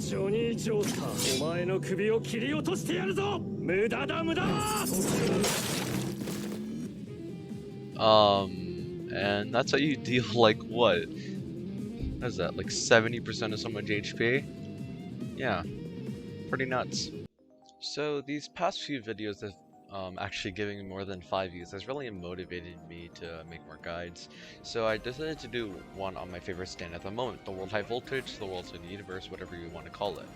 ジョニー・ジョースター、お前の首を切り落としてやるぞ。無駄だ無駄。 And that's how you deal like what is that, like 70% of someone's HP? Yeah, pretty nuts. So these past few videos have actually giving more than 5 views has really motivated me to make more guides. So I decided to do one on my favorite stand at the moment, the World High Voltage, the World City Universe, whatever you want to call it.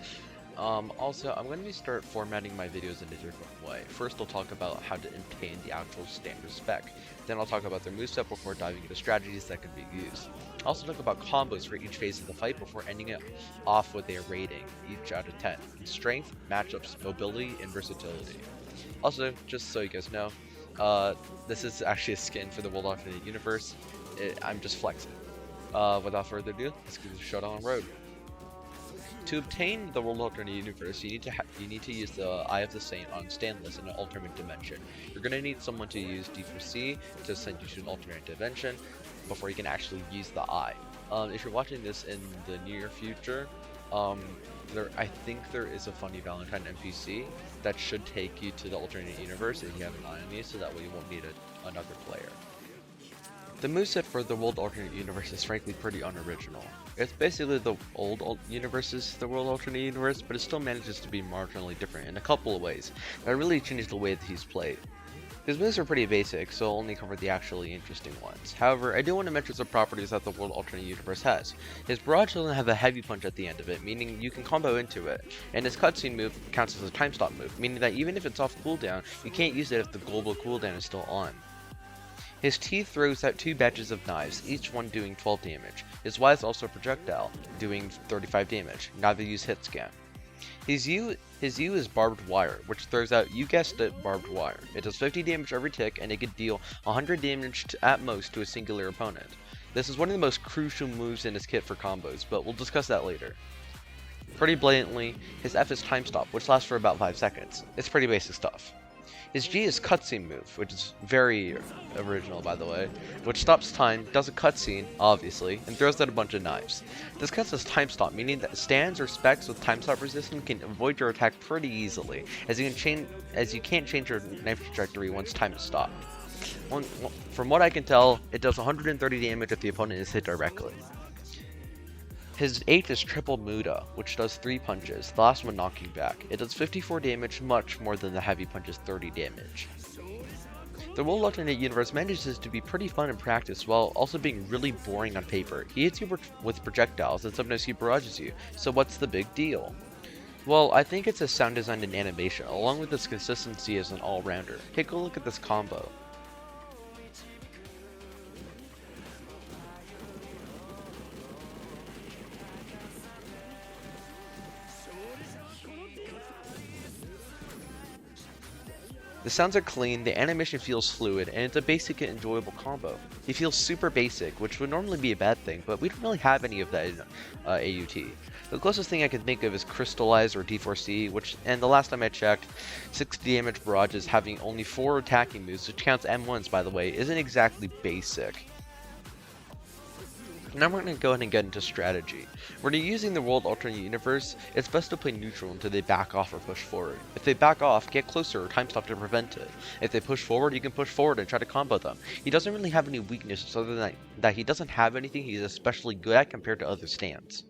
Also, I'm going to start formatting my videos in a different way. First, I'll talk about how to obtain the actual standard spec. Then I'll talk about their moveset before diving into strategies that can be used. I'll also talk about combos for each phase of the fight before ending it off with a rating, each out of 10, in strength, matchups, mobility, and versatility. Also, just so you guys know, this is actually a skin for the World Alternate Universe. I'm just flexing. Without further ado, let's get the show on the road. To obtain the World Alternate Universe, you need to use the Eye of the Saint on Standless in an alternate dimension. You're gonna need someone to use D4C to send you to an alternate dimension before you can actually use the Eye. If you're watching this in the near future, I think there is a Funny Valentine NPC that should take you to the alternate universe if you have an eye on you, so that way you won't need another player. The moveset for the World Alternate Universe is frankly pretty unoriginal. It's basically the old universe's the World Alternate Universe, but it still manages to be marginally different in a couple of ways that really changed the way that he's played. His moves are pretty basic, so I'll only cover the actually interesting ones. However, I do want to mention some properties that the World Alternate Universe has. His barrage doesn't have a heavy punch at the end of it, meaning you can combo into it, and his cutscene move counts as a time stop move, meaning that even if it's off cooldown, you can't use it if the global cooldown is still on. His T throws out 2 batches of knives, each one doing 12 damage. His Y is also a projectile, doing 35 damage. Neither use hit scan. His U is barbed wire, which throws out, you guessed it, barbed wire. It does 50 damage every tick, and it can deal 100 damage at most to a singular opponent. This is one of the most crucial moves in his kit for combos, but we'll discuss that later. Pretty blatantly, his F is time stop, which lasts for about 5 seconds. It's pretty basic stuff. His G is cutscene move, which is very original by the way, which stops time, does a cutscene, obviously, and throws out a bunch of knives. This counts as time stop, meaning that stands or specs with time stop resistance can avoid your attack pretty easily, as you can't change your knife trajectory once time is stopped. From what I can tell, it does 130 damage if the opponent is hit directly. His 8 is Triple Muda, which does 3 punches, the last one knocking back. It does 54 damage, much more than the heavy punch's 30 damage. The World Alternate Universe manages to be pretty fun in practice while also being really boring on paper. He hits you with projectiles and sometimes he barrages you, so what's the big deal? Well, I think it's his sound design and animation, along with its consistency as an all-rounder. Take a look at this combo. The sounds are clean, the animation feels fluid, and it's a basic and enjoyable combo. He feels super basic, which would normally be a bad thing, but we don't really have any of that in AUT. The closest thing I can think of is Crystallize or D4C, and the last time I checked, 60 damage barrages having only 4 attacking moves, which counts M1s by the way, isn't exactly basic. Now we're going to go ahead and get into strategy. When you're using the World Alternate Universe, it's best to play neutral until they back off or push forward. If they back off, get closer or time stop to prevent it. If they push forward, you can push forward and try to combo them. He doesn't really have any weaknesses other than that he doesn't have anything he's especially good at compared to other stands.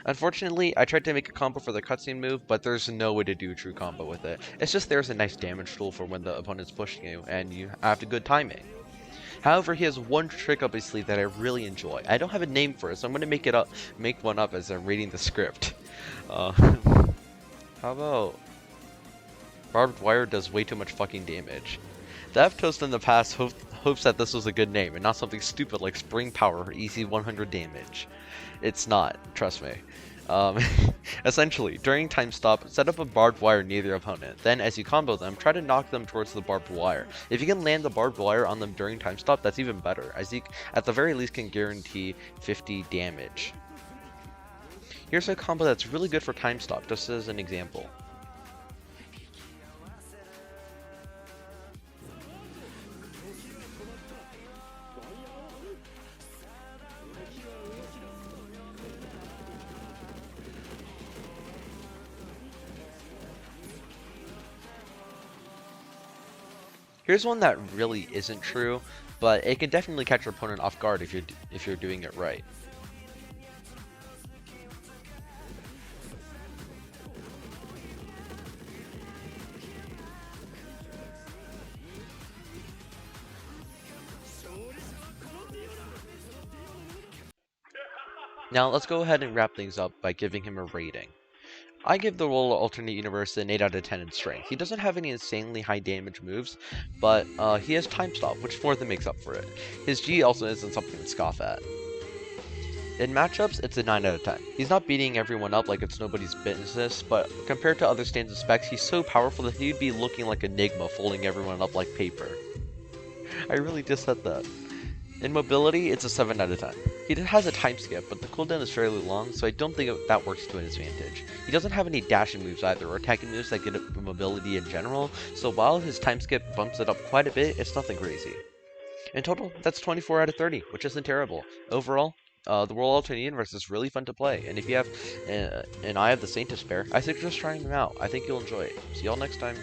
Unfortunately, I tried to make a combo for the cutscene move, but there's no way to do a true combo with it. It's just there's a nice damage tool for when the opponent's pushing you, and you have good timing. However, he has one trick up his sleeve that I really enjoy. I don't have a name for it, so I'm going to make one up as I'm reading the script. How about Barbed Wire does way too much fucking damage. The F-Toast in the past hopes that this was a good name, and not something stupid like Spring Power or easy 100 damage. It's not, trust me. Essentially, during time stop, set up a barbed wire near your opponent. Then, as you combo them, try to knock them towards the barbed wire. If you can land the barbed wire on them during time stop, that's even better, as you, at the very least, can guarantee 50 damage. Here's a combo that's really good for time stop, just as an example. Here's one that really isn't true, but it can definitely catch your opponent off guard if you're doing it right. Now let's go ahead and wrap things up by giving him a rating. I give the role of Alternate Universe an 8 out of 10 in strength. He doesn't have any insanely high damage moves, but he has Time Stop, which more than makes up for it. His G also isn't something to scoff at. In matchups, it's a 9 out of 10. He's not beating everyone up like it's nobody's business, but compared to other standard specs, he's so powerful that he'd be looking like Enigma, folding everyone up like paper. I really just said that. In mobility, it's a 7 out of 10. He has a time skip, but the cooldown is fairly long, so I don't think that works to his advantage. He doesn't have any dashing moves either, or attacking moves that get up mobility in general, so while his time skip bumps it up quite a bit, it's nothing crazy. In total, that's 24 out of 30, which isn't terrible. Overall, the World Alternate Universe is really fun to play, and if you have an Eye of the Saint to spare, I suggest trying them out. I think you'll enjoy it. See y'all next time.